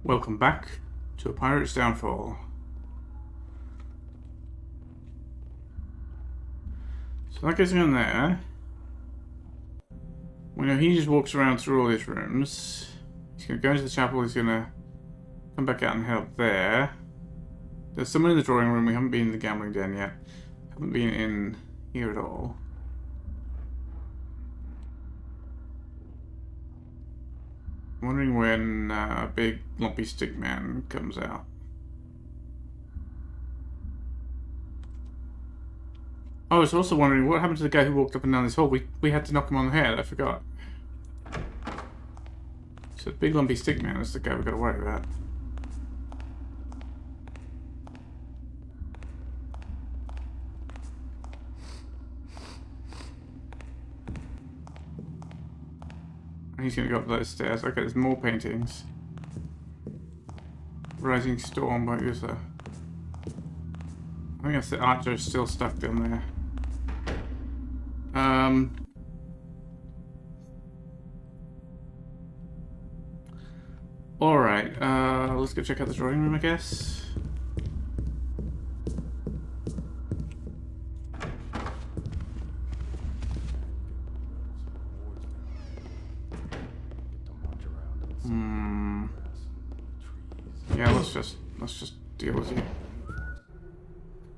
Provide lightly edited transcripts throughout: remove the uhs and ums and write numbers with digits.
Welcome back to A Pirate's Downfall. So that gets in there. We know he just walks around through all these rooms. He's going to go into the chapel, he's going to come back out and help there. There's someone in the drawing room, we haven't been in the gambling den yet. Haven't been in here at all. I'm wondering when a big lumpy stick man comes out. I was also wondering what happened to the guy who walked up and down this hall. We had to knock him on the head, I forgot. So the big lumpy stick man is the guy we gotta worry about. He's gonna go up those stairs. Okay, there's more paintings. Rising Storm by Usa. I think that's the archer still stuck down there. Alright, let's go check out the drawing room, I guess. Yeah, let's just deal with you.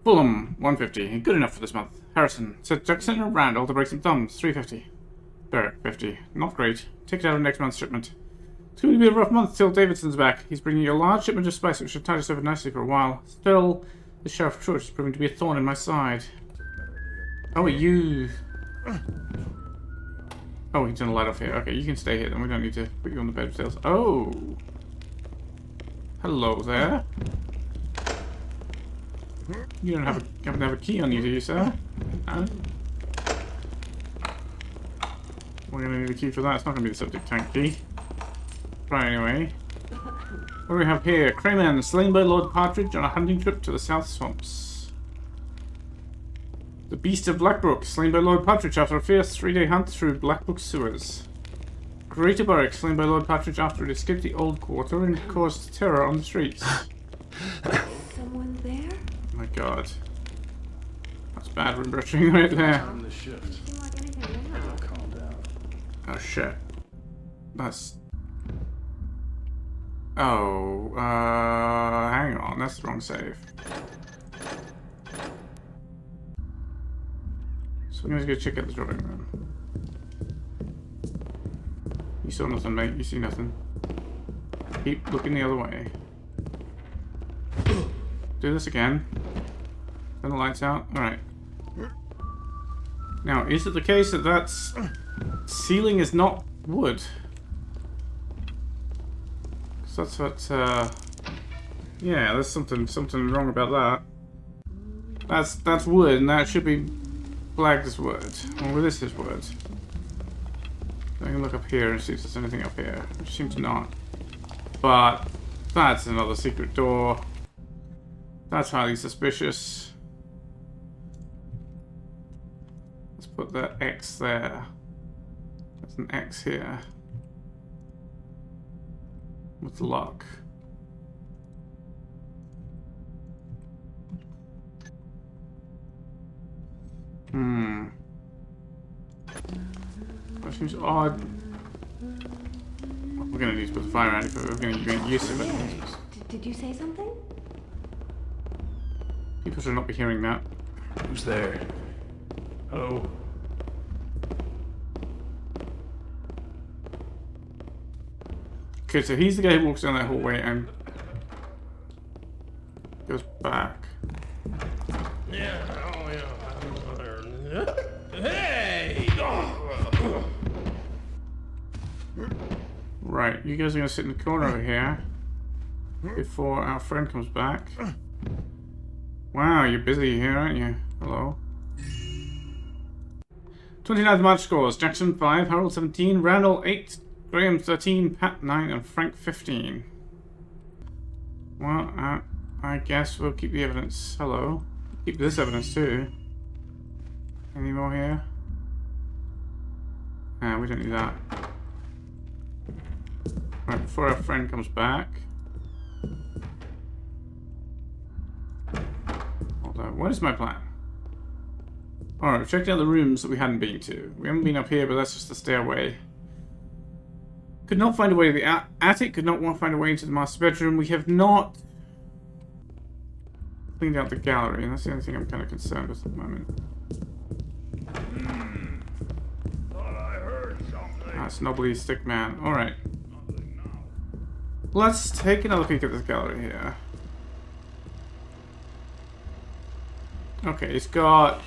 Fulham, 150. Good enough for this month. Harrison, set Jackson or Randall to break some thumbs, 350. Barrett, 50. Not great. Take it out of next month's shipment. It's going to be a rough month till Davidson's back. He's bringing you a large shipment of spice which should tide us over nicely for a while. Still, the Sheriff of Troy is proving to be a thorn in my side. Oh, you... Oh, he's turned the light off here. Okay, you can stay here then. We don't need to put you on the bed stairs. Oh! Hello there. You don't happen to have a key on you, do you, sir? No? We're gonna need a key for that. It's not gonna be the septic tank key. Try anyway. What do we have here? Crayman, slain by Lord Partridge on a hunting trip to the South Swamps. The Beast of Blackbrook, slain by Lord Partridge after a fierce 3-day hunt through Blackbrook sewers. Greater Berwick, slain by Lord Partridge after it escaped the Old Quarter and caused terror on the streets. Someone there? Oh my god. That's bad rebrushing right there. On the shift. Doesn't seem like anything now. Calm down. Oh shit. That's... Oh, hang on, that's the wrong save. So I'm gonna go check out the drawing room. You saw nothing, mate. You see nothing. Keep looking the other way. Do this again. Turn the lights out. Alright. Now, is it the case that that's... ceiling is not wood? Because that's what, yeah, there's something wrong about that. That's wood, and that should be flagged as wood. Well, this is wood. I can look up here and see if there's anything up here, which seems not. But that's another secret door. That's highly suspicious. Let's put that X there. There's an X here. What's the lock? That seems odd. We're gonna need to put the fire out if we're gonna get used to it. Did you say something? People should not be hearing that. Who's there? Oh. Okay, so he's the guy who walks down that hallway and goes back. Yeah. Oh yeah. Hey. Right, you guys are gonna sit in the corner over here before our friend comes back. Wow, you're busy here, aren't you? Hello. 29th March scores. Jackson 5, Harold 17, Randall 8, Graham 13, Pat 9, and Frank 15. Well, I guess we'll keep the evidence. Hello. Keep this evidence too. Any more here? We don't need that. Right, before our friend comes back, what is my plan? Alright, we've checked out the rooms that we hadn't been to. We haven't been up here, but that's just the stairway. Could not find a way to the attic, could not find a way into the master bedroom. We have not cleaned out the gallery, and that's the only thing I'm kind of concerned with at the moment. Thought I heard something. That's Knobbly Stick Man. Alright. Let's take another peek at this gallery here. Okay, it's got...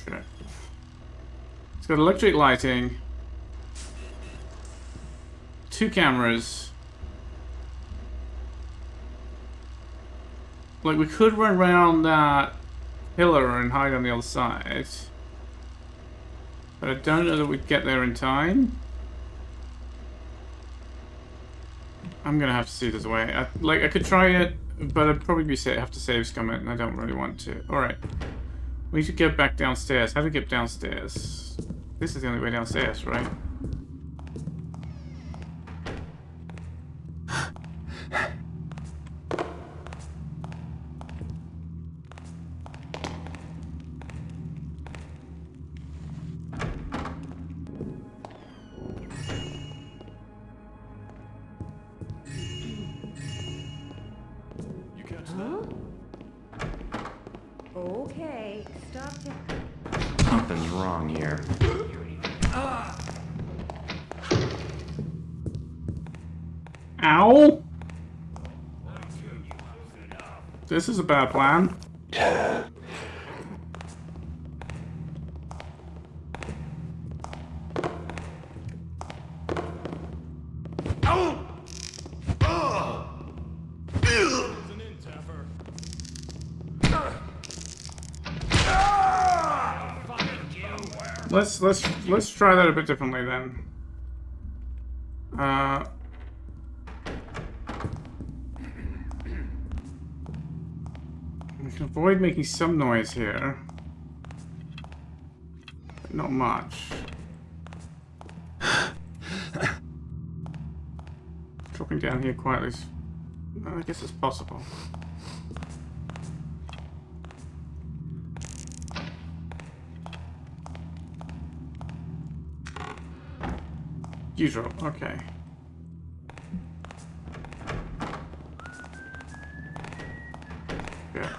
shit. It's got electric lighting. 2 cameras. Like, we could run around that pillar and hide on the other side. But I don't know that we'd get there in time. I'm gonna have to see this away. I could try it, but I'd probably have to save scum it, and I don't really want to. Alright. We should get back downstairs. How do we get downstairs? This is the only way downstairs, right? Okay, stop it. Something's wrong here. Ow! This is a bad plan. Let's try that a bit differently then. We can avoid making some noise here, but not much. Dropping down here quietly. I guess it's possible. Usual, okay. Yeah.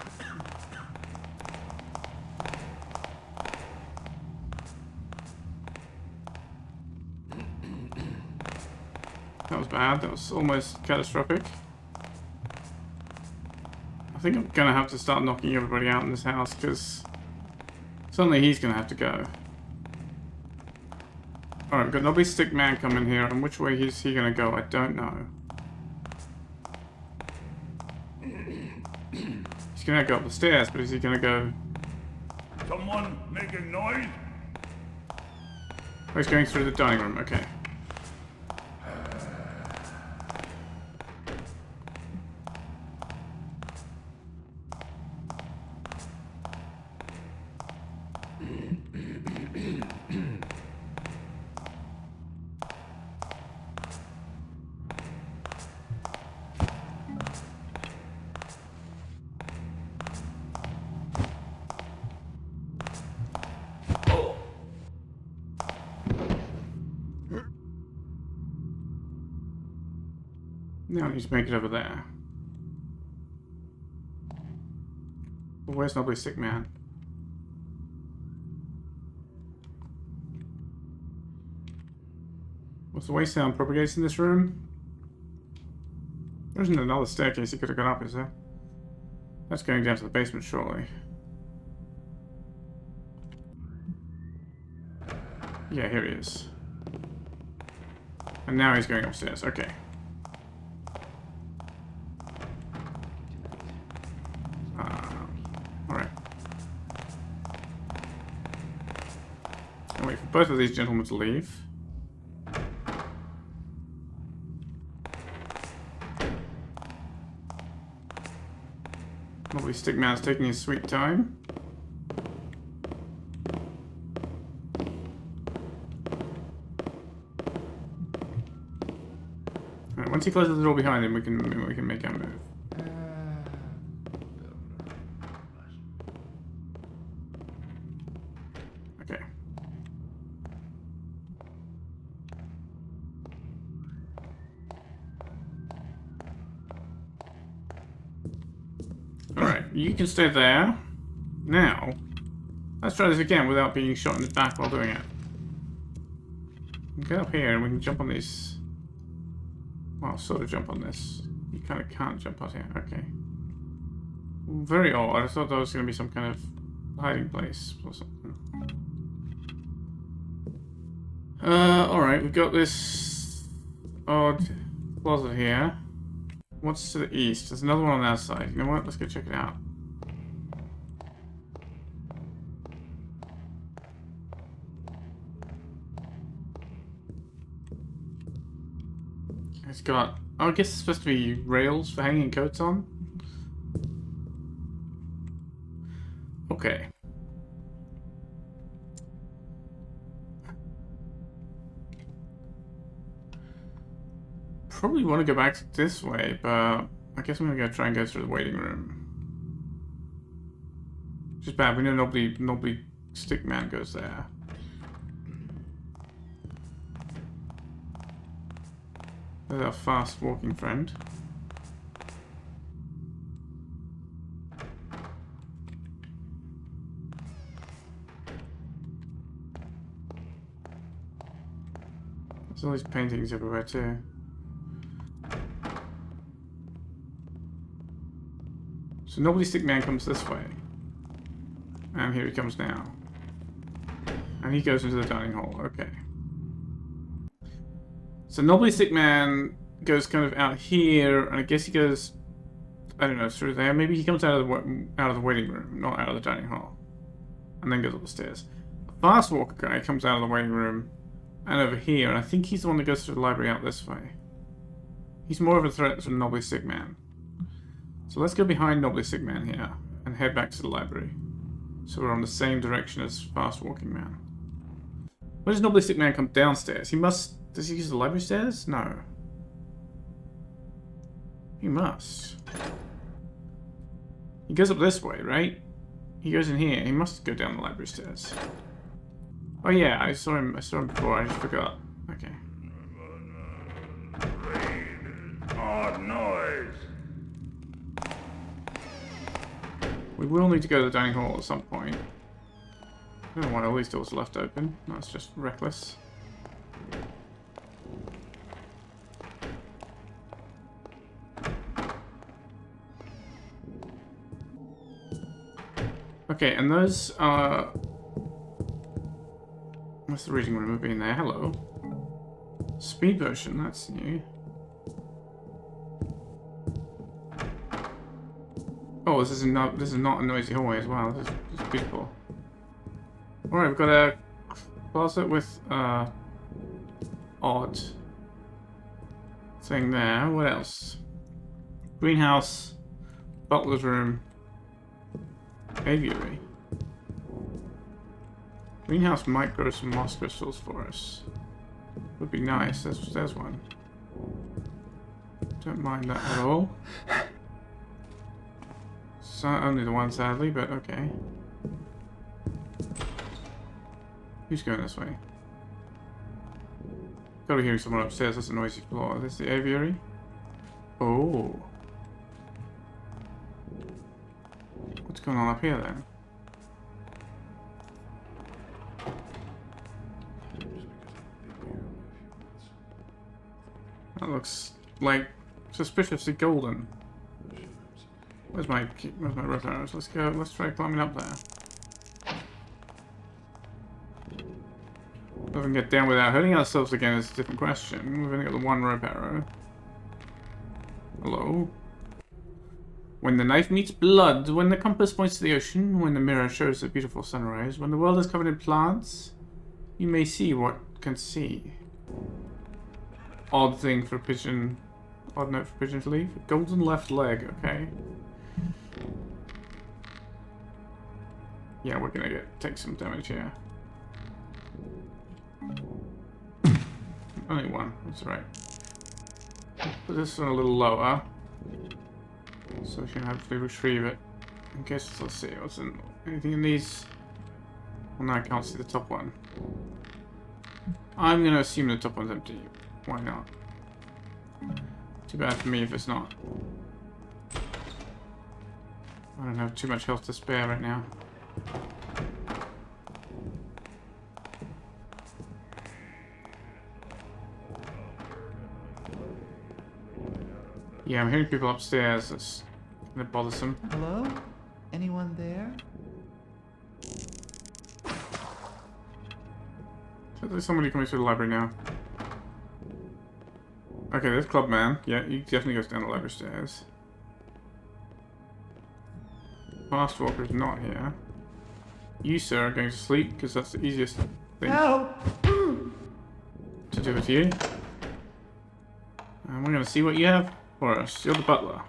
That was bad. That was almost catastrophic. I think I'm gonna have to start knocking everybody out in this house because suddenly he's gonna have to go. Alright, we've got Knobbly Stick Man coming here, and which way is he gonna go? I don't know. He's gonna go up the stairs, but is he gonna go... Someone making noise? Oh, he's going through the dining room, okay. Now he's making it over there. Well, where's Knobbly Stick Man? Was the way sound propagates in this room? There isn't another staircase he could have gone up, is there? That's going down to the basement, surely. Yeah, here he is. And now he's going upstairs, okay. Alright. I'll wait for both of these gentlemen to leave. Knobbly Stick Man's taking his sweet time. Alright, once he closes the door behind him, we can make our move. You can stay there. Now, let's try this again without being shot in the back while doing it. We can get up here and we can jump on these. Well, sort of jump on this. You kind of can't jump out here. Okay. Very odd. I thought that was going to be some kind of hiding place or something. Alright, we've got this odd closet here. What's to the east? There's another one on that side. You know what? Let's go check it out. It's got... Oh, I guess it's supposed to be rails for hanging coats on. Okay. Probably want to go back this way, but I guess I'm gonna try and go through the waiting room. Which is bad. We know nobody Stickman goes there. There's our fast walking friend. There's all these paintings everywhere too. So nobody Stickman comes this way. And here he comes now. And he goes into the dining hall. Okay. So nobody Stickman goes kind of out here, and I guess he goes, I don't know, through there. Maybe he comes out of the waiting room, not out of the dining hall, and then goes up the stairs. The fast walker guy comes out of the waiting room and over here, and I think he's the one that goes through the library out this way. He's more of a threat than Nobly Stickman. So let's go behind Nobly Stickman here and head back to the library. So we're on the same direction as Fast Walking Man. Where does Nobly Stickman come downstairs? He must... Does he use the library stairs? No. He must. He goes up this way, right? He goes in here. He must go down the library stairs. Oh yeah, I saw him before. I just forgot. Okay. Odd noise. We will need to go to the dining hall at some point. I don't know why all these doors are left open. That's just reckless. Okay, and those are... What's the reading room? We've been there. Hello. Speed version, that's new. Oh, this is not a noisy hallway as well. This is beautiful. Alright, we've got a closet with odd thing there. What else? Greenhouse, butler's room, aviary. Greenhouse might grow some moss crystals for us. Would be nice. There's one. Don't mind that at all. So only the one, sadly, but okay. Who's going this way? Gotta be hearing someone upstairs. That's a noisy floor. Is this the aviary? Oh. What's going on up here then? That looks like suspiciously golden. Where's my rope arrows? Let's go. Let's try climbing up there. If we can get down without hurting ourselves again is a different question. We've only got the one rope arrow. Hello. When the knife meets blood, when the compass points to the ocean, when the mirror shows a beautiful sunrise, when the world is covered in plants, you may see what can see. Odd thing for pigeon. Odd note for pigeon to leave. Golden left leg, okay. Yeah, we're gonna take some damage here. Only one, that's right. Put this one a little lower. So we can hopefully retrieve it. In case, let's see, what's in anything in these? Well, no, I can't see the top one. I'm gonna assume the top one's empty. Why not? Too bad for me if it's not. I don't have too much health to spare right now. Yeah, I'm hearing people upstairs. That's kind of bothersome. Hello? Anyone there? So there's somebody coming through the library now. Okay, there's Clubman. Yeah, he definitely goes down the library stairs. Fast Walker's not here. You, sir, are going to sleep because that's the easiest thing Help! to do with you. And we're going to see what you have for us. You're the butler.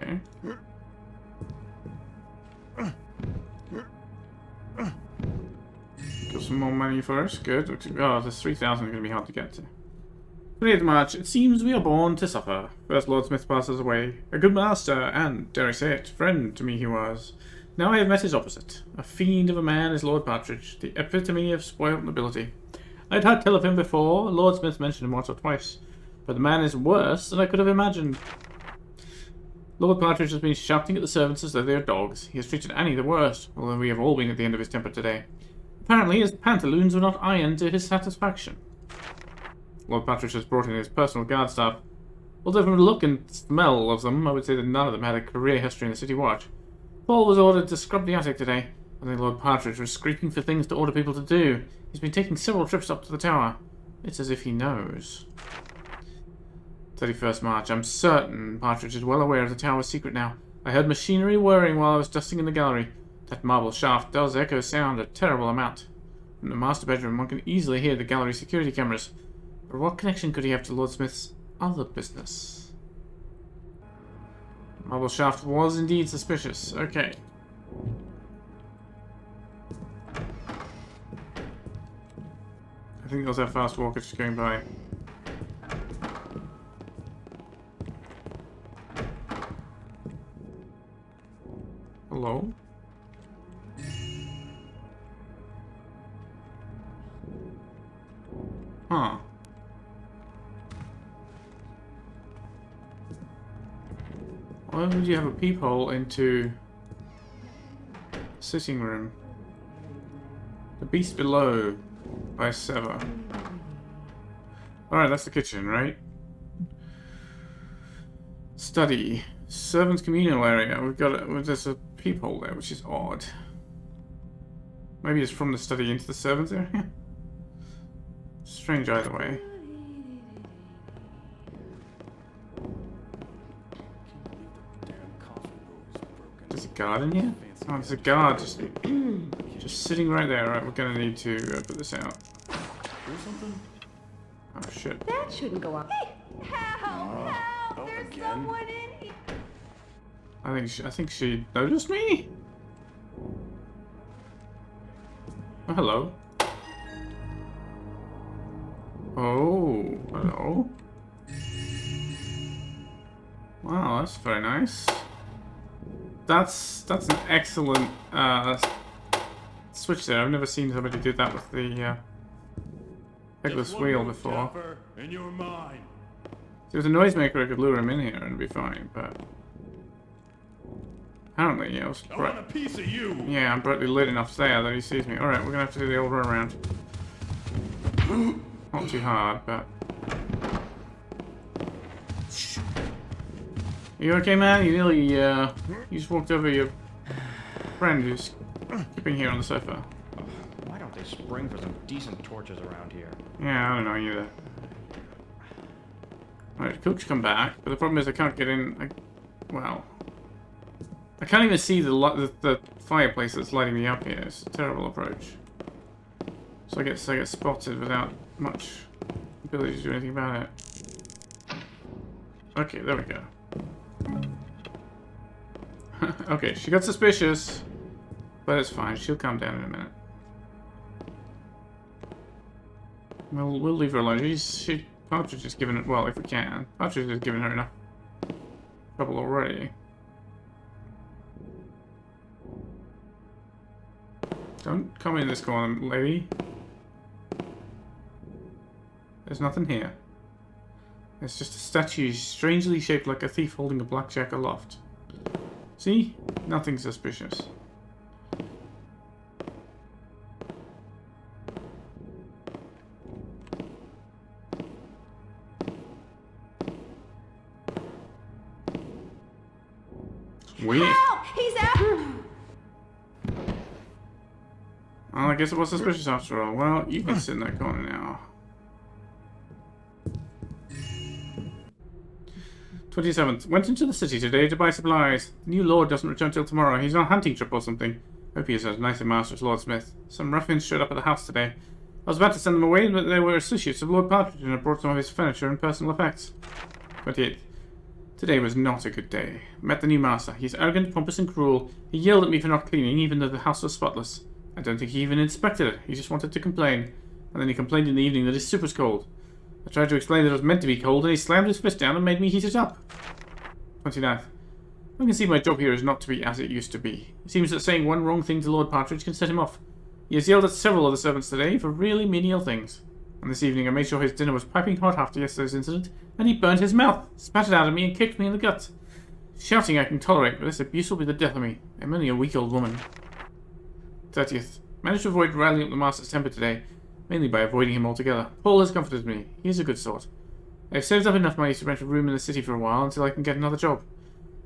Okay. Got some more money for us. Good. Oh, this 3,000 is going to be hard to get to. 28th March. It seems we are born to suffer. First Lord Smith passes away. A good master and, dare I say it, friend to me he was. Now I have met his opposite. A fiend of a man is Lord Partridge, the epitome of spoiled nobility. I had heard tell of him before. Lord Smith mentioned him once or twice. But the man is worse than I could have imagined. Lord Partridge has been shouting at the servants as though they are dogs. He has treated Annie the worst, although we have all been at the end of his temper today. Apparently his pantaloons were not ironed to his satisfaction. Lord Partridge has brought in his personal guard staff. Although from the look and smell of them, I would say that none of them had a career history in the City Watch. Paul was ordered to scrub the attic today. I think Lord Partridge was scraping for things to order people to do. He's been taking several trips up to the tower. It's as if he knows. 31st March. I'm certain Partridge is well aware of the tower's secret now. I heard machinery whirring while I was dusting in the gallery. That marble shaft does echo sound a terrible amount. From the master bedroom, one can easily hear the gallery security cameras. But what connection could he have to Lord Smith's other business? Marble shaft was indeed suspicious. Okay. I think there's our fast walker just going by. Hello? Huh. Why would you have a peephole into sitting room? The Beast Below by Sever. Alright, that's the kitchen, right? Study. Servants' communal area. There's a peephole there, which is odd. Maybe it's from the study into the servants' area? Strange either way. There's a guard in here? Oh, there's a guard just sitting right there. Right, we're gonna need to put this out. Oh shit. That shouldn't go on. Hey, help! There's again? someone in here. I think she noticed me? Oh, hello. Oh, hello. Wow, that's very nice. That's an excellent switch there. I've never seen somebody do that with the Pegless wheel before. And you're mine. If there was a noisemaker, I could lure him in here and it'd be fine, but apparently, yeah, I want a piece of you. yeah, I'm brightly lit enough there that he sees me. Alright, we're gonna have to do the old run around. Not too hard, but... You okay, man? You nearly, you just walked over your friend who's sleeping here on the sofa. Why don't they spring for some decent torches around here? Yeah, I don't know either. Alright, Cook's come back, but the problem is I can't get in. Well, I can't even see the fireplace that's lighting me up here. It's a terrible approach. So I get spotted without much ability to do anything about it. Okay, there we go. Okay, she got suspicious, but it's fine. She'll calm down in a minute. We'll leave her alone. Partridge has given it. Well, if we can, Partridge has given her enough trouble already. Don't come in this corner, lady. There's nothing here. It's just a statue strangely shaped like a thief holding a blackjack aloft. See? Nothing suspicious. Weird. Help! He's after. Well, I guess it was suspicious after all. Well, you can sit in that corner now. 27th. Went into the city today to buy supplies. The new lord doesn't return till tomorrow. He's on a hunting trip or something. Hope he is as nice a master as Lord Smith. Some ruffians showed up at the house today. I was about to send them away, but they were associates of Lord Partridge and had brought some of his furniture and personal effects. 28th. Today was not a good day. Met the new master. He's arrogant, pompous, and cruel. He yelled at me for not cleaning, even though the house was spotless. I don't think he even inspected it. He just wanted to complain. And then he complained in the evening that his soup was cold. I tried to explain that it was meant to be cold, and he slammed his fist down and made me heat it up. 29th. I can see my job here is not to be as it used to be. It seems that saying one wrong thing to Lord Partridge can set him off. He has yelled at several of the servants today for really menial things. And this evening I made sure his dinner was piping hot after yesterday's incident, and he burned his mouth, spat it out at me, and kicked me in the gut. Shouting I can tolerate, but this abuse will be the death of me. I'm only a weak old woman. 30th. Managed to avoid riling up the master's temper today, mainly by avoiding him altogether. Paul has comforted me. He is a good sort. I've saved up enough money to rent a room in the city for a while until I can get another job.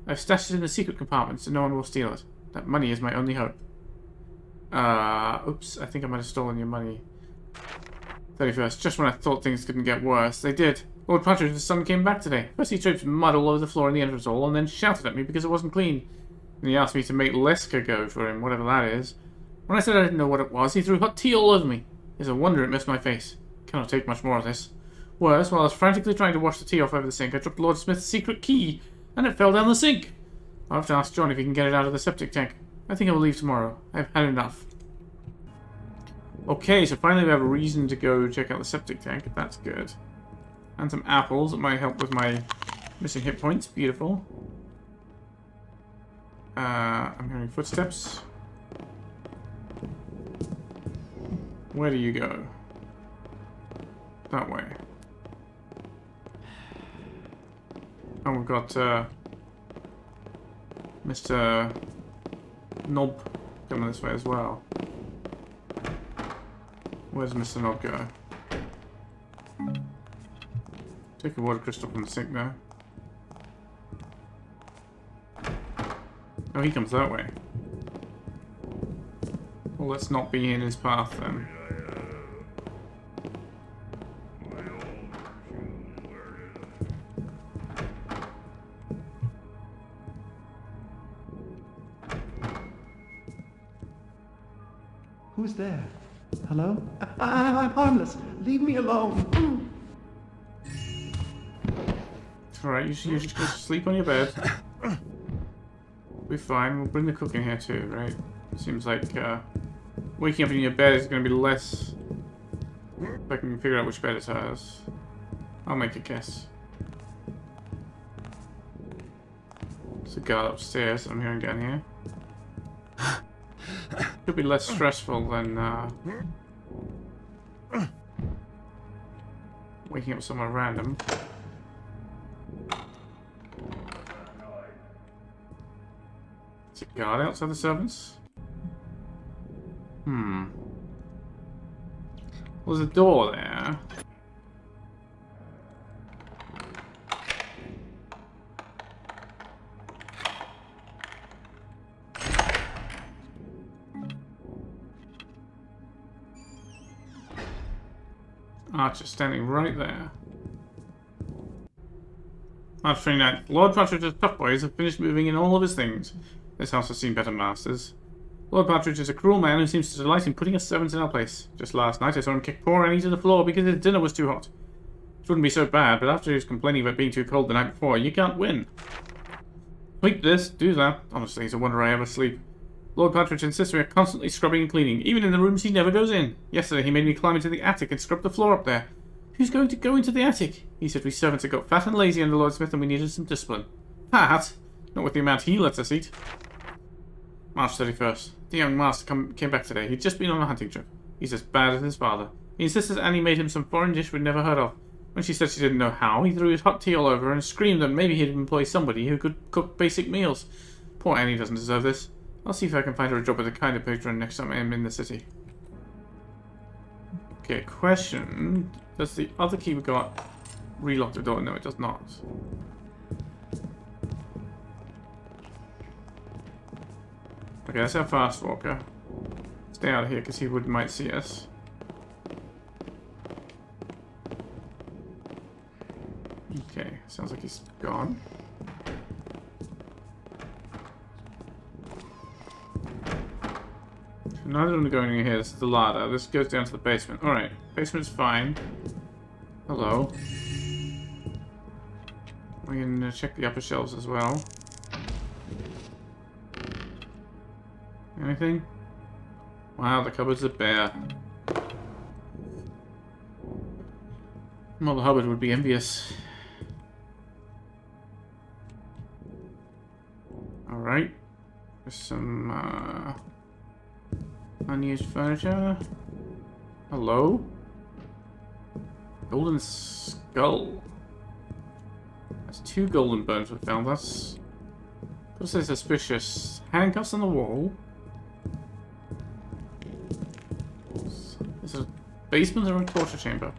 I've stashed it in the secret compartment so no one will steal it. That money is my only hope. Oops, I think I might have stolen your money. 31st. Just when I thought things couldn't get worse, they did. Lord Partridge's son came back today. First he tripped mud all over the floor in the entrance hall and then shouted at me because it wasn't clean. And he asked me to make Leska go for him, whatever that is. When I said I didn't know what it was, he threw hot tea all over me. It's a wonder it missed my face. Cannot take much more of this. Worse, while I was frantically trying to wash the tea off over the sink, I dropped Lord Smith's secret key, and it fell down the sink. I'll have to ask John if he can get it out of the septic tank. I think I will leave tomorrow. I've had enough. Okay, so finally we have a reason to go check out the septic tank. That's good. And some apples that might help with my missing hit points. Beautiful. I'm hearing footsteps. Where do you go? That way. And we've got Mr. Knob coming this way as well. Where's Mr. Knob go? Take a water crystal from the sink there. Oh, he comes that way. Well, let's not be in his path then. Who's there? Hello? I'm harmless. Leave me alone. It's alright, you just go sleep on your bed. We're fine. We'll bring the cook in here too, right? Seems like waking up in your bed is going to be less. If I can figure out which bed it has. I'll make a guess. There's a guard upstairs that I'm hearing down here. Could be less stressful than waking up somewhere random. Is a guard outside the servants? Well, there's a door there. Archer standing right there. March 29th. Lord Partridge's tough boys have finished moving in all of his things. This house has seen better masters. Lord Partridge is a cruel man who seems to delight in putting us servants in our place. Just last night I saw him kick poor Annie to the floor because his dinner was too hot. It wouldn't be so bad, but after he was complaining about being too cold the night before, you can't win. Sleep this, do that. Honestly, it's a wonder I ever sleep. Lord Partridge insists we are constantly scrubbing and cleaning, even in the rooms he never goes in. Yesterday he made me climb into the attic and scrub the floor up there. Who's going to go into the attic? He said we servants had got fat and lazy under Lord Smith and we needed some discipline. Fat? Not with the amount he lets us eat. March 31st. The young master came back today. He'd just been on a hunting trip. He's as bad as his father. He insisted Annie made him some foreign dish we'd never heard of. When she said she didn't know how, he threw his hot tea all over her and screamed that maybe he'd employ somebody who could cook basic meals. Poor Annie doesn't deserve this. I'll see if I can find her a job at the kinder patron next time I'm in the city. Okay, question. Does the other key we got relock the door? No, it does not. Okay, that's our fast walker. Stay out of here because he might see us. Okay, sounds like he's gone. Neither of them going in here. This is the ladder. This goes down to the basement. Alright, basement's fine. Hello. We can check the upper shelves as well. Anything? Wow, the cupboards are bare. Mother Hubbard would be envious. Alright. There's some unused furniture. Hello? Golden skull. There's 2 golden bones we found. That's suspicious. Handcuffs on the wall. Is it a basement or a torture chamber?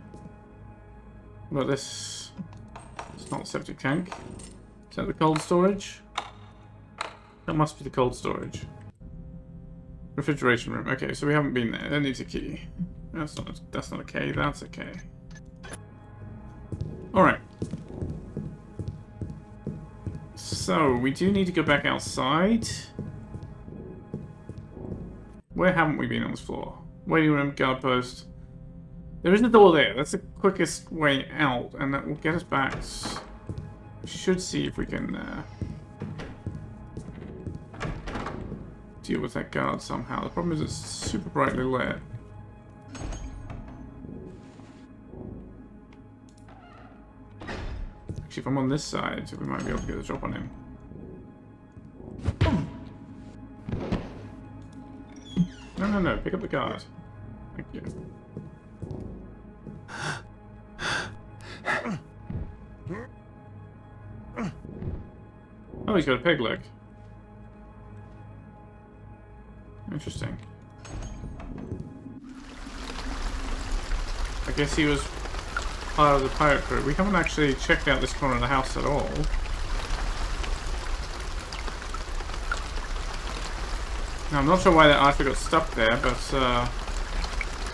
What about this? It's not a septic tank. Is that the cold storage? That must be the cold storage. Refrigeration room. Okay, so we haven't been there. That needs a key. That's not a key. That's a key. Alright. So, we do need to go back outside. Where haven't we been on this floor? Waiting room, guard post. There isn't a door there. That's the quickest way out, and that will get us back. We should see if we can deal with that guard somehow. The problem is it's super brightly lit. Actually, if I'm on this side, we might be able to get a drop on him. No, pick up the guard. Thank you. Oh, he's got a peg leg. Interesting. I guess he was part of the pirate crew. We haven't actually checked out this corner of the house at all. Now, I'm not sure why that archer got stuck there, but,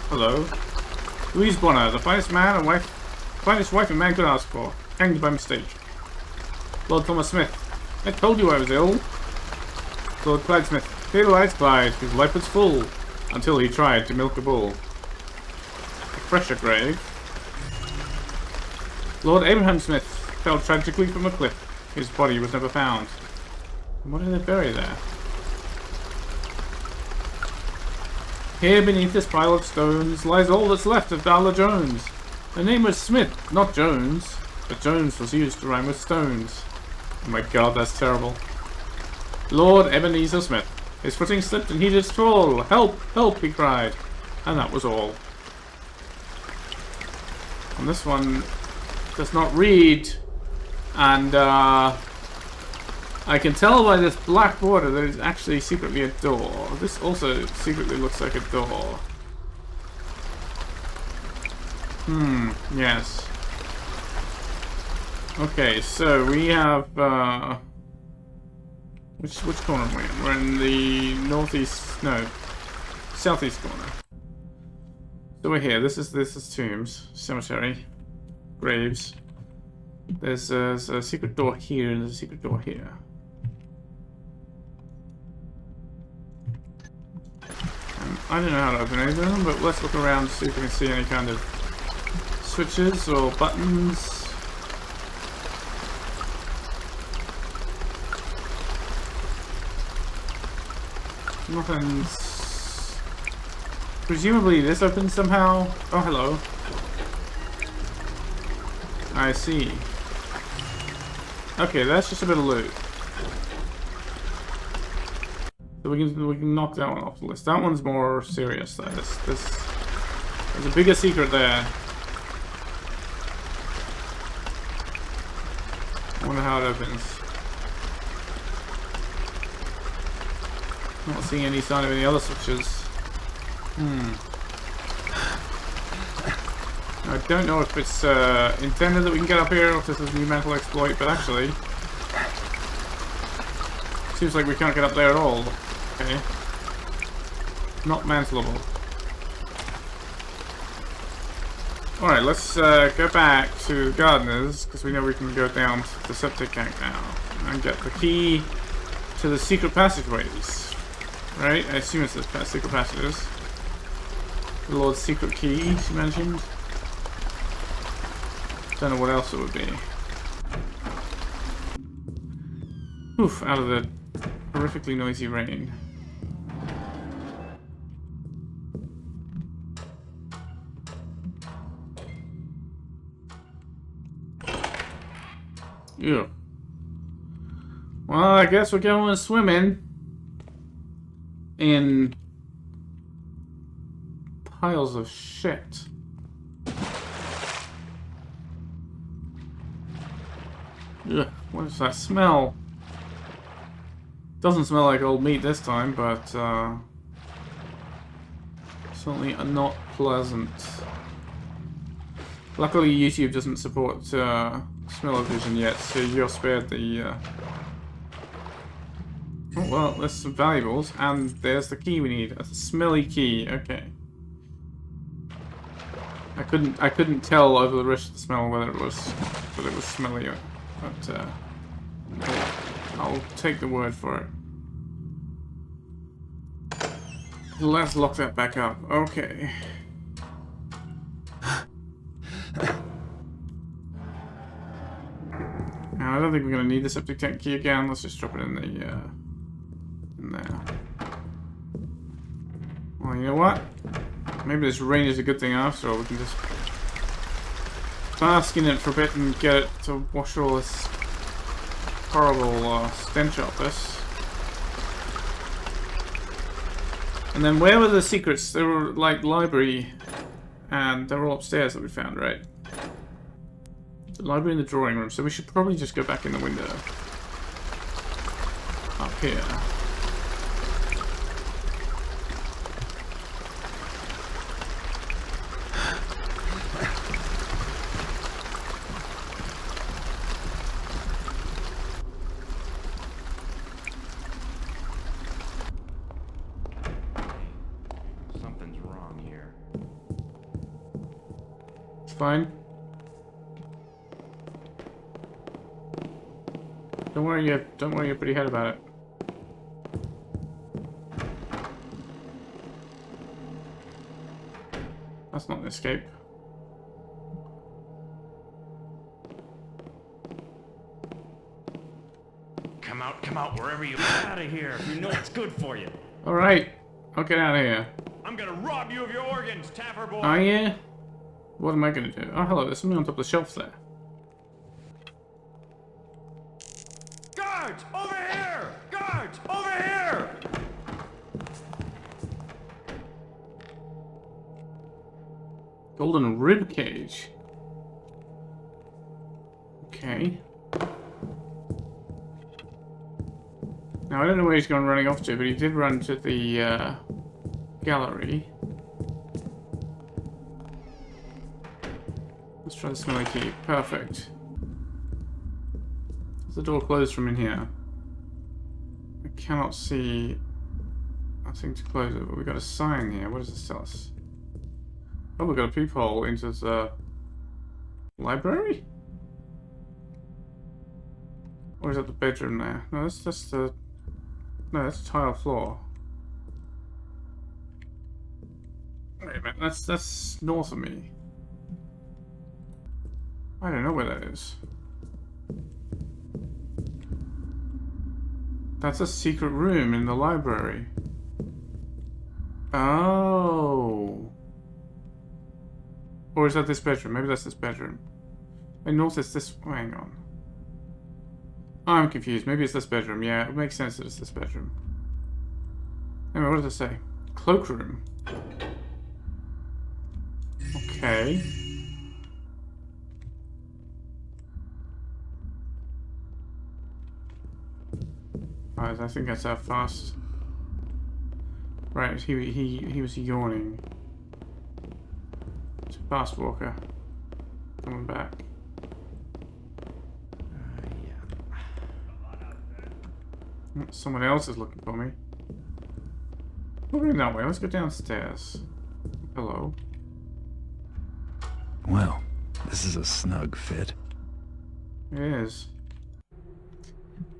hello. Louise Bonner, the finest wife a man could ask for. Hanged by mistake. Lord Thomas Smith. I told you I was ill. Lord Clyde Smith. Clyde Clyde, whose life was full, until he tried to milk a bull. A fresher grave. Lord Abraham Smith fell tragically from a cliff. His body was never found. What did they bury there? Here beneath this pile of stones lies all that's left of Darla Jones. Her name was Smith, not Jones, but Jones was used to rhyme with stones. Oh my god, that's terrible. Lord Ebenezer Smith. His footing slipped and he did fall. Help! Help! He cried. And that was all. And this one does not read. And I can tell by this black border that it's actually secretly a door. This also secretly looks like a door. Yes. Okay, so we have, which corner are we in? We're in the northeast, no, southeast corner. So we're here. This is tombs, cemetery, graves. There's a secret door here and there's a secret door here. I don't know how to open any of them, but let's look around to see if we can see any kind of switches or buttons. Nothing's... Presumably this opens somehow. Oh, hello. I see. Okay, that's just a bit of loot. So we can knock that one off the list. That one's more serious though. This There's a bigger secret there. I wonder how it opens. Not seeing any sign of any other switches. I don't know if it's intended that we can get up here or if this is a new mental exploit, but actually... seems like we can't get up there at all. Okay. Not mantleable. Alright, let's go back to Gardeners, because we know we can go down to the septic tank now. And get the key to the secret passageways. Right? I assume it's the secret passages. The Lord's secret key, she mentioned. Don't know what else it would be. Oof, out of the horrifically noisy rain. Ew. Well, I guess we're going swimming in piles of shit. Ugh, what is that smell? Doesn't smell like old meat this time, but certainly not pleasant. Luckily, YouTube doesn't support smell-o-vision yet, so you're spared the. Oh well, there's some valuables, and there's the key we need. A smelly key. Okay. I couldn't tell over the rest of the smell whether it was smelly, but I'll take the word for it. Let's lock that back up. Okay. Now, I don't think we're going to need the septic tank key again. Let's just drop it in the in there. Well, you know what? Maybe this rain is a good thing after all. We can just bask in it for a bit and get it to wash all this horrible stench off us. And then where were the secrets? They were like library, and they were all upstairs that we found, right? The library and the drawing room, so we should probably just go back in the window. Up here. Something's wrong here. It's fine. Don't worry your pretty head about it. That's not an escape. Come out, wherever you get out of here. You know it's good for you. Alright, I'll get out of here. I'm gonna rob you of your organs, Tapper boy. Oh yeah? What am I gonna do? Oh hello, there's something on top of the shelf there. Guards, over here! Guards, over here! Golden rib cage. Okay. Now I don't know where he's gone running off to, but he did run to the gallery. Let's try the smelly key. Perfect. Is the door closed from in here? I cannot see nothing to close it, but we've got a sign here. What does this tell us? Oh, we've got a peephole into the library? Or is that the bedroom there? No, that's the... No, that's a tile floor. Wait a minute, that's north of me. I don't know where that is. That's a secret room in the library. Oh. Or is that this bedroom? Maybe that's this bedroom. I noticed this... Oh, hang on. I'm confused. Maybe it's this bedroom. Yeah, it makes sense that it's this bedroom. Anyway, what does it say? Cloakroom. Okay. Right, I think that's how fast. Right, he was yawning. It's a fast walker. Coming back. Someone else is looking for me. We're going that way. Let's go downstairs. Hello. Well, this is a snug fit. It is.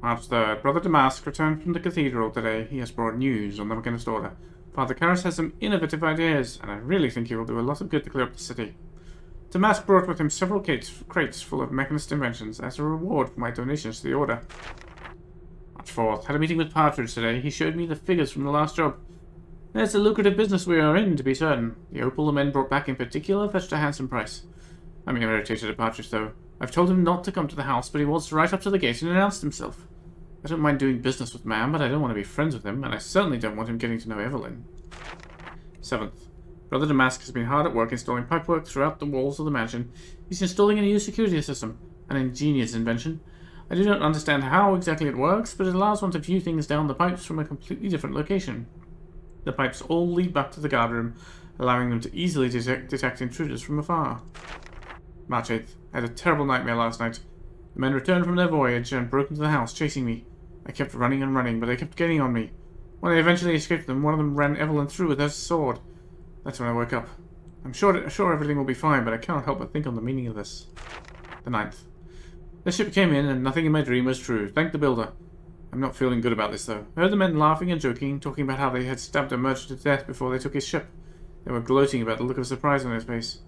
March 3rd. Brother Damask returned from the cathedral today. He has brought news on the McGinnis Order. Father Karras has some innovative ideas, and I really think he will do a lot of good to clear up the city. Damask brought with him several crates full of mechanist inventions as a reward for my donations to the Order. March 4th. Had a meeting with Partridge today. He showed me the figures from the last job. It's a lucrative business we are in, to be certain. The opal the men brought back in particular fetched a handsome price. I'm irritated at Partridge, though. I've told him not to come to the house, but he waltzed right up to the gate and announced himself. I don't mind doing business with the man, but I don't want to be friends with him, and I certainly don't want him getting to know Evelyn. 7th. Brother Damask has been hard at work installing pipework throughout the walls of the mansion. He's installing a new security system, an ingenious invention. I do not understand how exactly it works, but it allows one to view things down the pipes from a completely different location. The pipes all lead back to the guard room, allowing them to easily detect intruders from afar. March 8th. I had a terrible nightmare last night. The men returned from their voyage and broke into the house, chasing me. I kept running and running, but they kept getting on me. When I eventually escaped them, one of them ran Evelyn through with her sword. That's when I woke up. I'm sure everything will be fine, but I cannot help but think on the meaning of this. The 9th. The ship came in, and nothing in my dream was true. Thank the builder. I'm not feeling good about this, though. I heard the men laughing and joking, talking about how they had stabbed a merchant to death before they took his ship. They were gloating about the look of surprise on his face.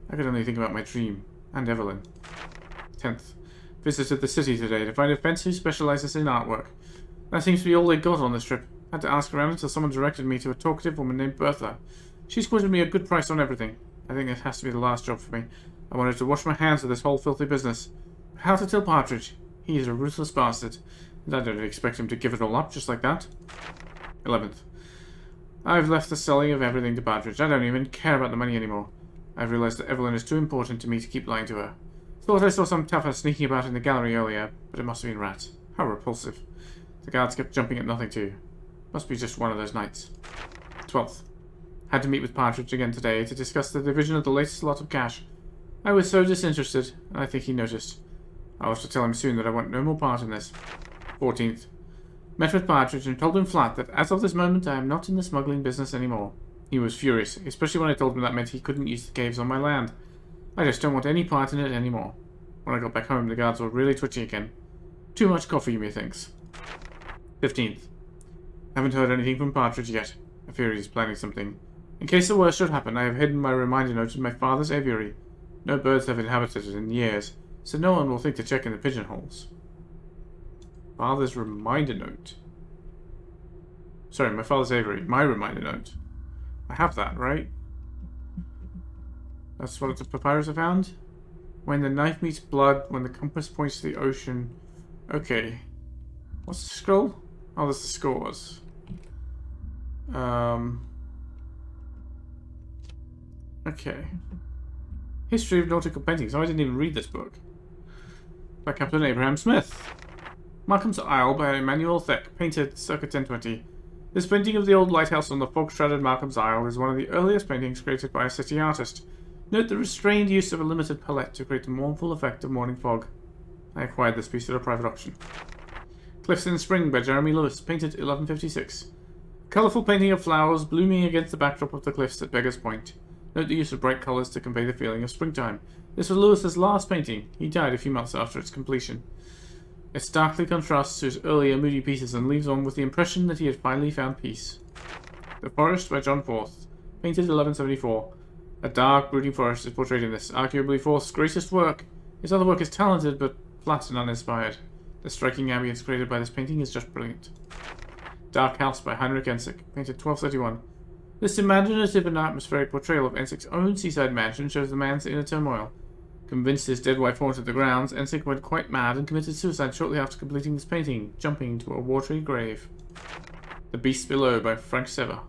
I could only think about my dream. And Evelyn. 10th. Visited the city today to find a fence who specializes in artwork. That seems to be all they got on this trip. Had to ask around until someone directed me to a talkative woman named Bertha. She's quoted me a good price on everything. I think it has to be the last job for me. I wanted to wash my hands of this whole filthy business. But how to tell Partridge? He is a ruthless bastard. And I don't expect him to give it all up just like that. 11th. I've left the selling of everything to Partridge. I don't even care about the money anymore. I've realized that Evelyn is too important to me to keep lying to her. Thought I saw some tougher sneaking about in the gallery earlier, but it must have been rats. How repulsive. The guards kept jumping at nothing too. Must be just one of those nights. 12th. Had to meet with Partridge again today to discuss the division of the latest lot of cash. I was so disinterested, and I think he noticed. I'll have to tell him soon that I want no more part in this. 14th. Met with Partridge and told him flat that as of this moment I am not in the smuggling business anymore. He was furious, especially when I told him that meant he couldn't use the caves on my land. I just don't want any part in it anymore. When I got back home, the guards were really twitchy again. Too much coffee, methinks. 15th. Haven't heard anything from Partridge yet. I fear he's planning something. In case the worst should happen, I have hidden my reminder note in my father's aviary. No birds have inhabited it in years, so no one will think to check in the pigeonholes. Father's reminder note. Sorry, my father's aviary. My reminder note. I have that, right? That's what the papyrus I found? When the knife meets blood, when the compass points to the ocean. Okay. What's the scroll? Oh, that's the scores. Okay. History of Nautical Paintings. Oh, I didn't even read this book. By Captain Abraham Smith. Malcolm's Isle by Emmanuel Thek, painted circa 1020. This painting of the old lighthouse on the fog-shrouded Malcolm's Isle is one of the earliest paintings created by a city artist. Note the restrained use of a limited palette to create the mournful effect of morning fog. I acquired this piece at a private auction. Cliffs in Spring by Jeremy Lewis, painted 1156. Colourful painting of flowers blooming against the backdrop of the cliffs at Beggar's Point. Note the use of bright colours to convey the feeling of springtime. This was Lewis's last painting. He died a few months after its completion. It starkly contrasts to his earlier moody pieces and leaves one with the impression that he had finally found peace. The Forest by John Forth, painted 1174. A dark, brooding forest is portrayed in this, arguably Forth's greatest work. His other work is talented, but flat and uninspired. The striking ambience created by this painting is just brilliant. Dark House by Heinrich Ensik, painted 1231. This imaginative and atmospheric portrayal of Ensik's own seaside mansion shows the man's inner turmoil. Convinced his dead wife haunted the grounds, Ensik went quite mad and committed suicide shortly after completing this painting, jumping into a watery grave. The Beast Below by Frank Sever,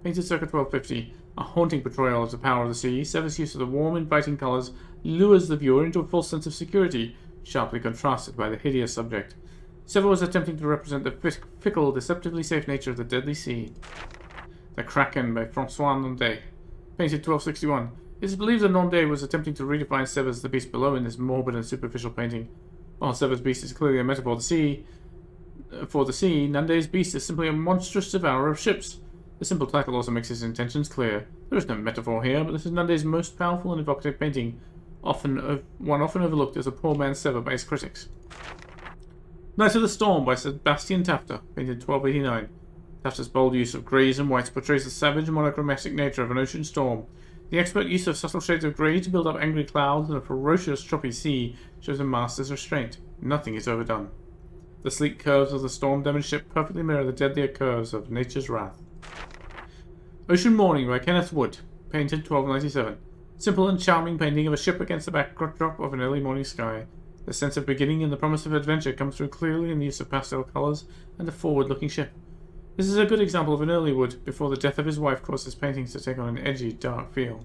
painted circa 1250. A haunting portrayal of the power of the sea, Sever's use of the warm, inviting colours lures the viewer into a false sense of security, sharply contrasted by the hideous subject. Sever was attempting to represent the fickle, deceptively safe nature of the deadly sea. The Kraken by François Nandet, painted 1261. It is believed that Nandet was attempting to redefine Sever's The Beast Below in this morbid and superficial painting. While Sever's beast is clearly a metaphor for the sea, Nandet's beast is simply a monstrous devourer of ships. The simple title also makes his intentions clear. There is no metaphor here, but this is Nandet's most powerful and evocative painting, often overlooked as a poor man's Sever by his critics. Night of the Storm by Sebastian Tafter, painted 1289. Tafter's bold use of greys and whites portrays the savage, monochromatic nature of an ocean storm. The expert use of subtle shades of grey to build up angry clouds and a ferocious, choppy sea shows a master's restraint. Nothing is overdone. The sleek curves of the storm-damaged ship perfectly mirror the deadlier curves of nature's wrath. Ocean Morning by Kenneth Wood, painted 1297. Simple and charming painting of a ship against the backdrop of an early morning sky. The sense of beginning and the promise of adventure comes through clearly in the use of pastel colours and a forward-looking ship. This is a good example of an early Wood before the death of his wife caused his paintings to take on an edgy, dark feel.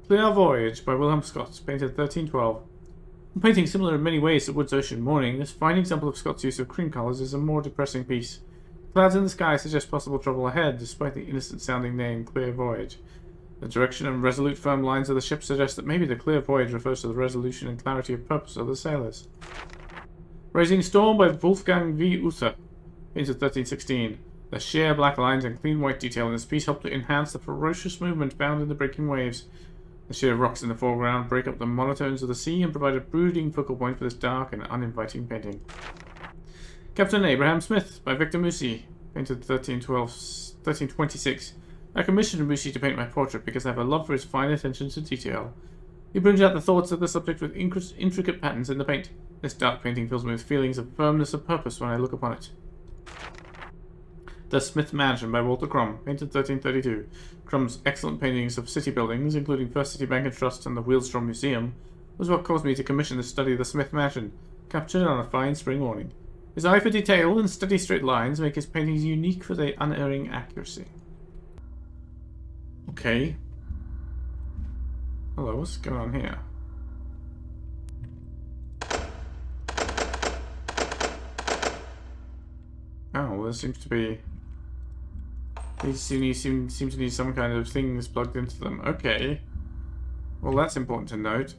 Clear Voyage by Wilhelm Scott, painted 1312. A painting similar in many ways to Wood's Ocean Morning, this fine example of Scott's use of cream colours is a more depressing piece. Clouds in the sky suggest possible trouble ahead, despite the innocent-sounding name Clear Voyage. The direction and resolute, firm lines of the ship suggest that maybe the clear voyage refers to the resolution and clarity of purpose of the sailors. Rising Storm by Wolfgang V. Uther, painted 1316. The sheer black lines and clean white detail in this piece help to enhance the ferocious movement found in the breaking waves. The sheer rocks in the foreground break up the monotones of the sea and provide a brooding focal point for this dark and uninviting painting. Captain Abraham Smith by Victor Musi, painted 1326. I commissioned Musi to paint my portrait because I have a love for his fine attention to detail. He brings out the thoughts of the subject with intricate patterns in the paint. This dark painting fills me with feelings of firmness of purpose when I look upon it. The Smith Mansion by Walter Crumb, painted 1332. Crumb's excellent paintings of city buildings, including First City Bank and Trust and the Wheelstrom Museum, was what caused me to commission the study of the Smith Mansion, captured on a fine spring morning. His eye for detail and steady straight lines make his paintings unique for their unerring accuracy. Okay. Hello, what's going on here? Oh, well, there seems to be... These seem to need some kind of things plugged into them. Okay. Well, that's important to note.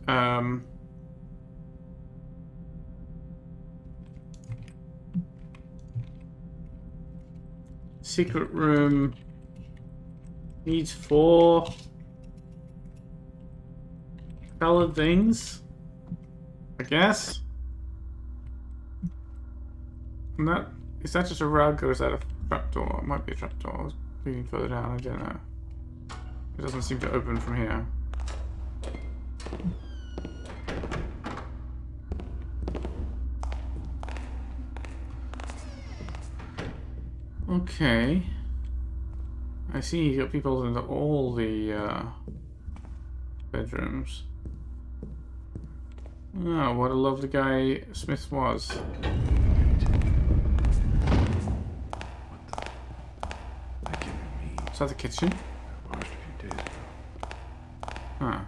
Secret room needs 4 colored things, I guess. And that, is that just a rug or is that a trapdoor? It might be a trapdoor. Leading further down, I don't know. It doesn't seem to open from here. Okay. I see you got people into all the bedrooms. Oh, what a lovely guy Smith was. Is that the kitchen? Huh.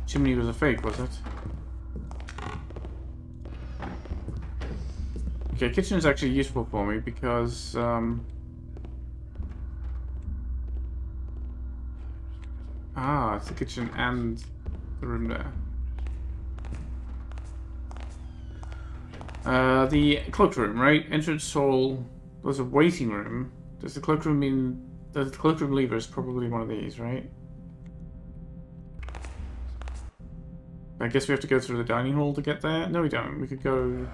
Chimney was a fake, was it? Okay, kitchen is actually useful for me because it's the kitchen and the room there. The cloakroom, right? Entrance hall. There's a waiting room. Does the cloakroom mean... The cloakroom lever is probably one of these, right? I guess we have to go through the dining hall to get there? No, we don't. We could go...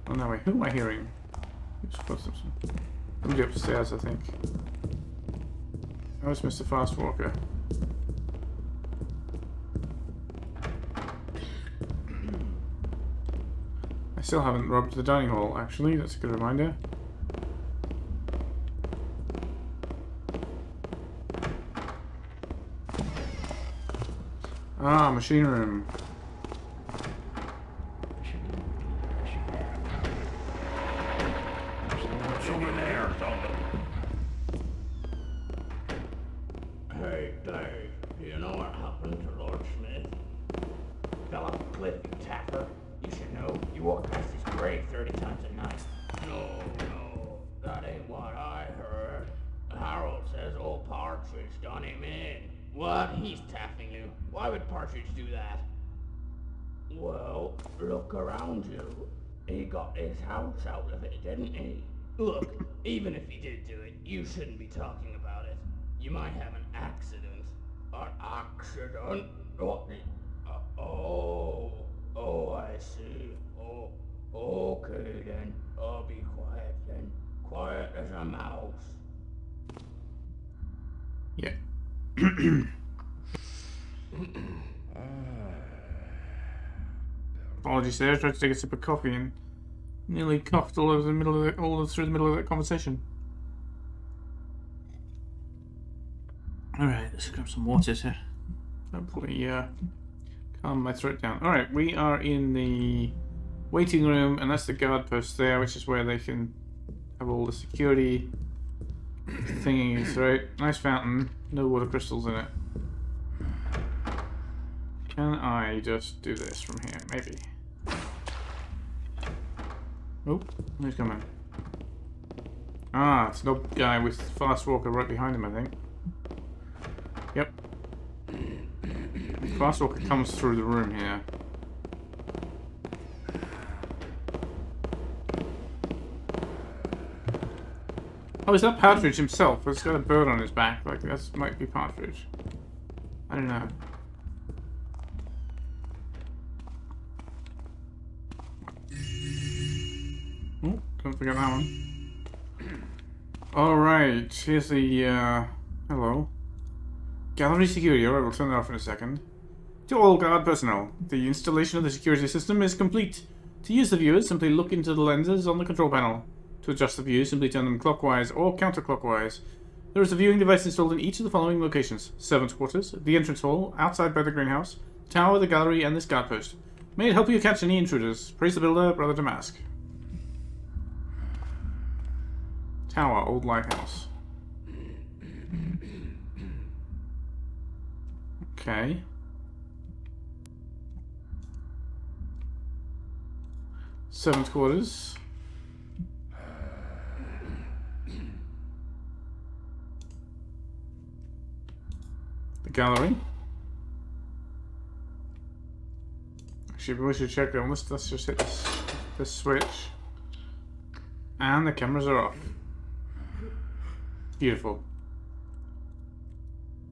Oh, no, wait. Who am I hearing? Somebody upstairs, I think. Oh, it's Mr. Fastwalker. I still haven't robbed the dining hall, actually. That's a good reminder. Ah, machine room. What's over there? I heard. Harold says old Partridge done him in. What? He's taffing you. Why would Partridge do that? Well, look around you. He got his house out of it, didn't he? Look, even if he did do it, you shouldn't be talking about it. You might have an accident. An accident? What the... Oh, I see. Oh, okay then. I'll be quiet then. Quiet as a mouse. Yeah. Apologies there, I tried to take a sip of coffee and nearly coughed all over the middle of through the middle of that conversation. Alright, let's grab some water to hopefully calm my throat down. Alright, we are in the waiting room, and that's the guard post there, which is where they can have all the security thingies, right? Nice fountain, no water crystals in it. Can I just do this from here? Maybe. Oh, who's coming? Ah, it's no guy with Fast Walker right behind him, I think. Yep. Fast Walker comes through the room here. Oh, is that Partridge himself? It's got a bird on his back. Like, that might be Partridge. I don't know. Oh, don't forget that one. Alright, here's the, hello. Gallery security. Alright, we'll turn that off in a second. To all guard personnel, the installation of the security system is complete. To use the viewers, simply look into the lenses on the control panel. To adjust the views, simply turn them clockwise or counterclockwise. There is a viewing device installed in each of the following locations: servants' quarters, the entrance hall, outside by the greenhouse, tower, the gallery, and this guard post. May it help you catch any intruders. Praise the builder, Brother Damask. Tower, old lighthouse. Okay. Servants' quarters. The gallery. Actually, we should check on this. Let's just hit this switch. And the cameras are off. Beautiful.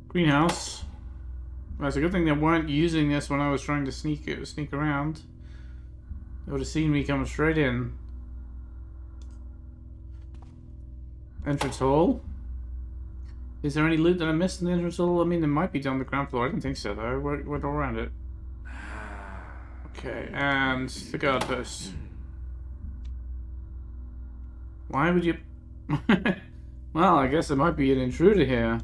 Greenhouse. Well, it's a good thing they weren't using this when I was trying to sneak around. They would have seen me coming straight in. Entrance hall. Is there any loot that I missed in the entrance hall? I mean, there might be down the ground floor. I didn't think so, though. I went all around it. Okay, and the guard post. Why would you... Well, I guess there might be an intruder here.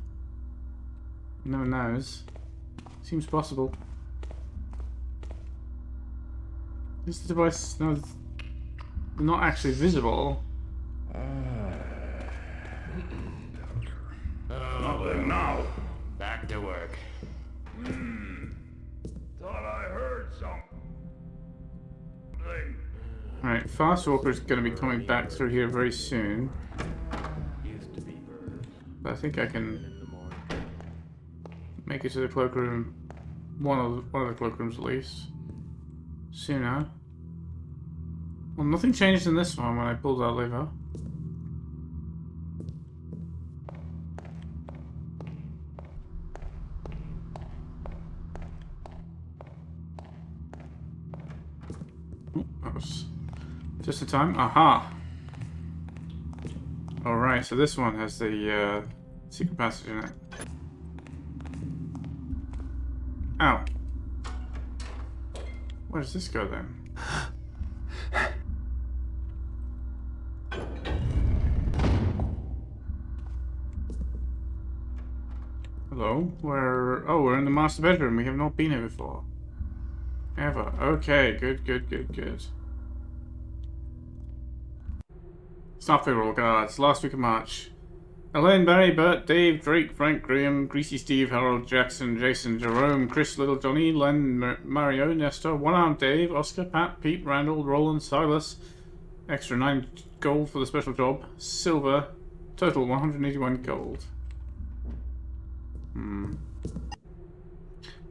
No one knows. Seems possible. Is the device... No, not actually visible. Nothing now. Back to work. Thought I heard something. Alright, Fast Walker's going to be coming back through here very soon. Used to be birds. But I think I can In the morning. make it to the cloakroom. One of the cloakrooms at least. Sooner. Well, nothing changed in this one when I pulled that lever. Oh, that was just in time. Aha! Alright, so this one has the secret passage in it. Ow. Where does this go then? Hello? we're in the master bedroom. We have not been here before. Ever. Okay, good. Stop the roll guards. Last week of March. Elaine, Barry, Bert, Dave, Drake, Frank, Graham, Greasy Steve, Harold, Jackson, Jason, Jerome, Chris, Little Johnny, Len, Mario, Nestor, One-Armed Dave, Oscar, Pat, Pete, Randall, Roland, Silas, extra 9 gold for the special job, Silver, Total 181 gold.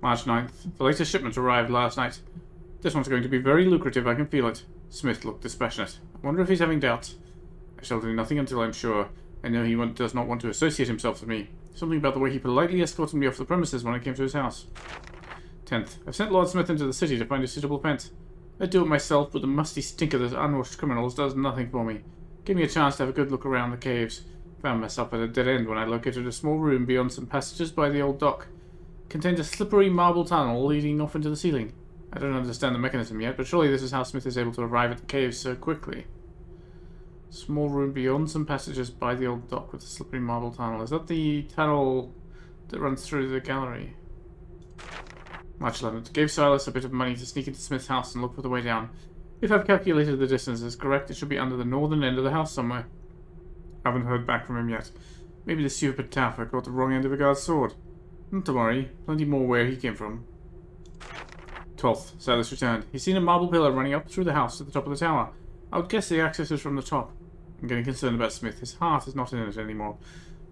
March 9th. The latest shipment arrived last night. This one's going to be very lucrative, I can feel it. Smith looked dispassionate. I wonder if he's having doubts. I shall do nothing until I'm sure. I know he does not want to associate himself with me. Something about the way he politely escorted me off the premises when I came to his house. 10th. I've sent Lord Smith into the city to find a suitable pent. I'd do it myself, but the musty stink of those unwashed criminals does nothing for me. Give me a chance to have a good look around the caves. Found myself at a dead end when I located a small room beyond some passages by the old dock. It contained a slippery marble tunnel leading off into the ceiling. I don't understand the mechanism yet, but surely this is how Smith is able to arrive at the caves so quickly. Small room beyond some passages by the old dock with a slippery marble tunnel. Is that the tunnel that runs through the gallery? March 11th. Gave Silas a bit of money to sneak into Smith's house and look for the way down. If I've calculated the distance as correct, it should be under the northern end of the house somewhere. Haven't heard back from him yet. Maybe the stupid Taffer got the wrong end of a guard's sword. Not to worry. Plenty more where he came from. 12th. Silas returned. He's seen a marble pillar running up through the house to the top of the tower. I would guess the access is from the top. I'm getting concerned about Smith. His heart is not in it anymore.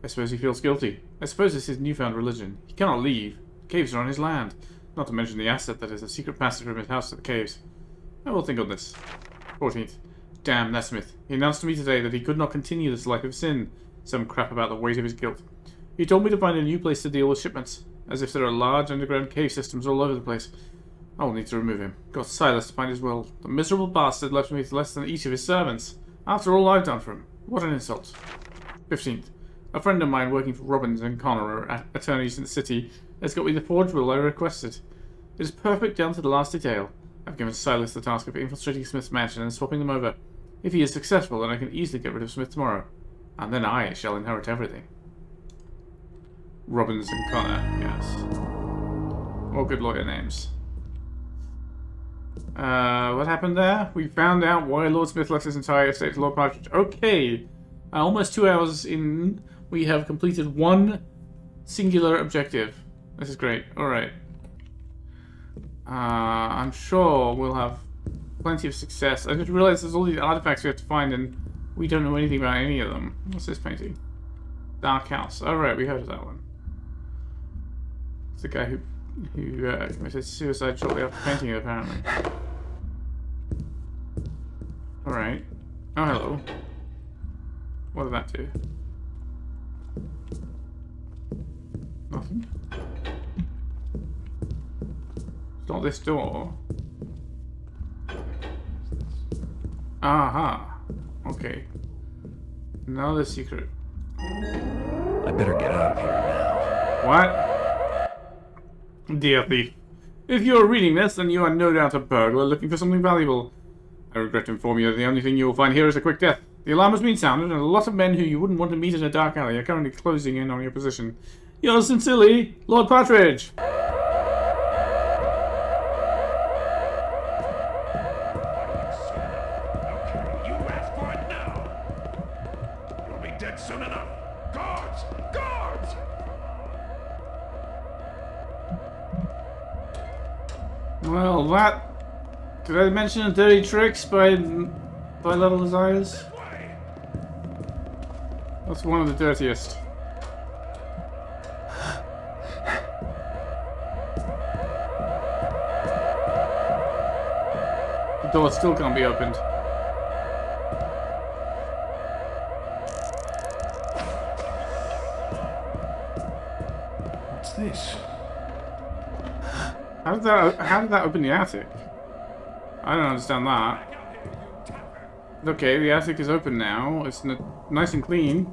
I suppose he feels guilty. I suppose it's his newfound religion. He cannot leave. The caves are on his land. Not to mention the asset that is a secret passage from his house to the caves. I will think on this. 14th. Damn, that's Smith. He announced to me today that he could not continue this life of sin. Some crap about the weight of his guilt. He told me to find a new place to deal with shipments. As if there are large underground cave systems all over the place. I will need to remove him. Got Silas to find his will. The miserable bastard left me with less than each of his servants. After all I've done for him. What an insult. 15th. A friend of mine working for Robbins and Connor, attorneys in the city, has got me the forged will I requested. It is perfect down to the last detail. I've given Silas the task of infiltrating Smith's mansion and swapping them over. If he is successful, then I can easily get rid of Smith tomorrow. And then I shall inherit everything. Robbins and Connor, yes. All good lawyer names. What happened there? We found out why Lord Smith left his entire estate to Lord Partridge. Okay. Almost 2 hours in, we have completed one singular objective. This is great. Alright. I'm sure we'll have plenty of success. I just realized there's all these artifacts we have to find and we don't know anything about any of them. What's this painting? Dark House. Alright, we heard of that one. It's the guy who committed suicide shortly after painting it, apparently. Alright. Oh, hello. What did that do? Nothing. It's not this door. Aha. Okay. Another secret. I better get out of here now. What? Dear thief. If you are reading this, then you are no doubt a burglar looking for something valuable. I regret to inform you that the only thing you will find here is a quick death. The alarm has been sounded, and a lot of men who you wouldn't want to meet in a dark alley are currently closing in on your position. Yours sincerely, Lord Partridge. You asked for it now. You'll be dead soon enough. Guards! Guards! Well, that... Did I mention dirty tricks by Little Desires? That's one of the dirtiest. The door still can't be opened. What's this? How did that open the attic? I don't understand that. Okay, the attic is open now. It's nice and clean.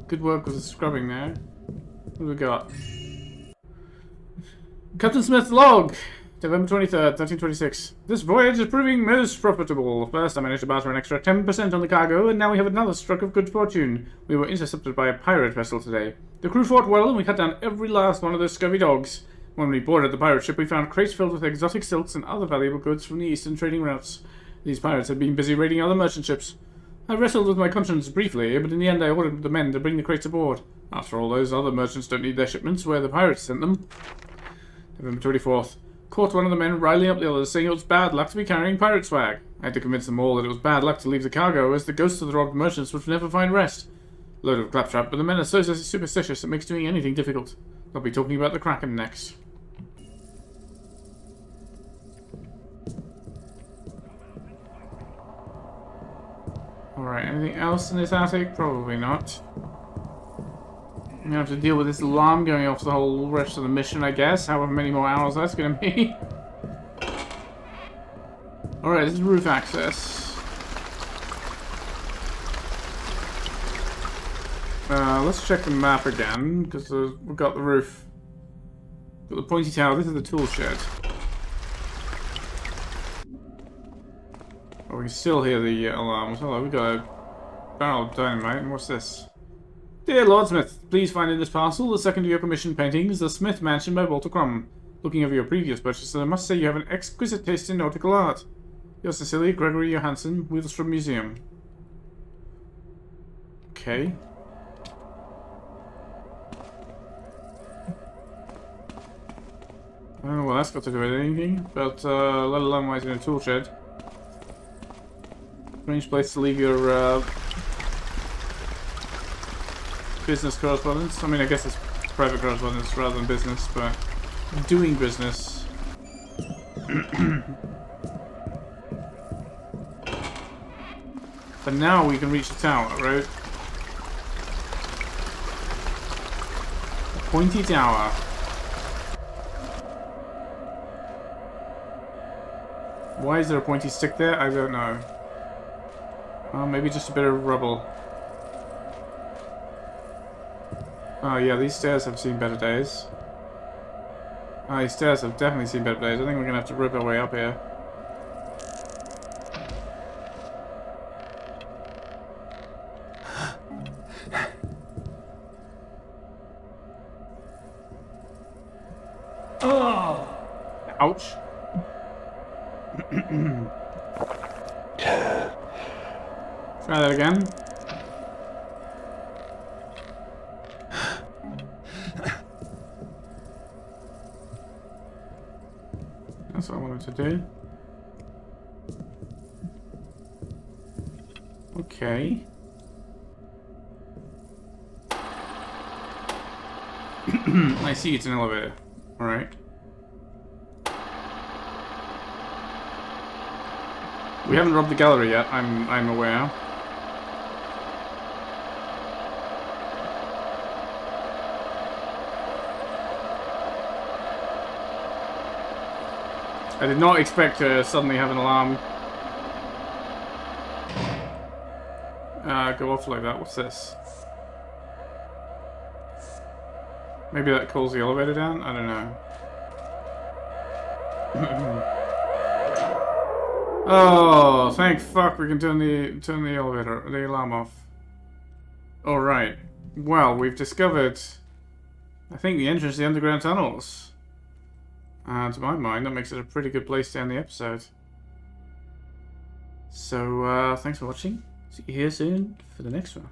Good work with the scrubbing there. What do we got? Captain Smith's log! November 23rd, 1326. This voyage is proving most profitable. First, I managed to barter an extra 10% on the cargo, and now we have another stroke of good fortune. We were intercepted by a pirate vessel today. The crew fought well, and we cut down every last one of those scurvy dogs. When we boarded the pirate ship, we found crates filled with exotic silks and other valuable goods from the eastern trading routes. These pirates had been busy raiding other merchant ships. I wrestled with my conscience briefly, but in the end I ordered the men to bring the crates aboard. After all, those other merchants don't need their shipments where the pirates sent them. November 24th. Caught one of the men riling up the others, saying it was bad luck to be carrying pirate swag. I had to convince them all that it was bad luck to leave the cargo, as the ghosts of the robbed merchants would never find rest. Load of claptrap, but the men are so superstitious it makes doing anything difficult. They'll be talking about the Kraken next. Alright, anything else in this attic? Probably not. I'm gonna have to deal with this alarm going off the whole rest of the mission, I guess. However many more hours that's gonna be. Alright, this is roof access. Let's check the map again, because we've got the roof. Got the pointy tower, this is the tool shed. Oh, we can still hear the alarms. Hello, we got a barrel of dynamite, and what's this? Dear Lord Smith, please find in this parcel the second of your commissioned paintings, The Smith Mansion by Walter Crumb. Looking over your previous purchases, I must say you have an exquisite taste in nautical art. Yours sincerely, Gregory Johansson, Wheelstrom Museum. Okay. I don't know what that's got to do with anything, but let alone why it's in a tool shed. Strange place to leave your business correspondence. I mean, I guess it's private correspondence rather than business, but doing business. But now we can reach the tower, right? The pointy tower. Why is there a pointy stick there? I don't know. Oh, maybe just a bit of rubble. Oh yeah, these stairs have seen better days. Oh, these stairs have definitely seen better days. I think we're gonna have to rip our way up here. Oh! Ouch. Try that again. That's what I wanted to do. Okay. I see it's an elevator. Alright. We haven't robbed the gallery yet, I'm aware. I did not expect to suddenly have an alarm go off like that. What's this? Maybe that calls the elevator down? I don't know. Oh, thank fuck we can turn the elevator, the alarm off. Alright. Well, we've discovered, I think, the entrance to the underground tunnels. To my mind, that makes it a pretty good place to end the episode. So, thanks for watching. See you here soon for the next one.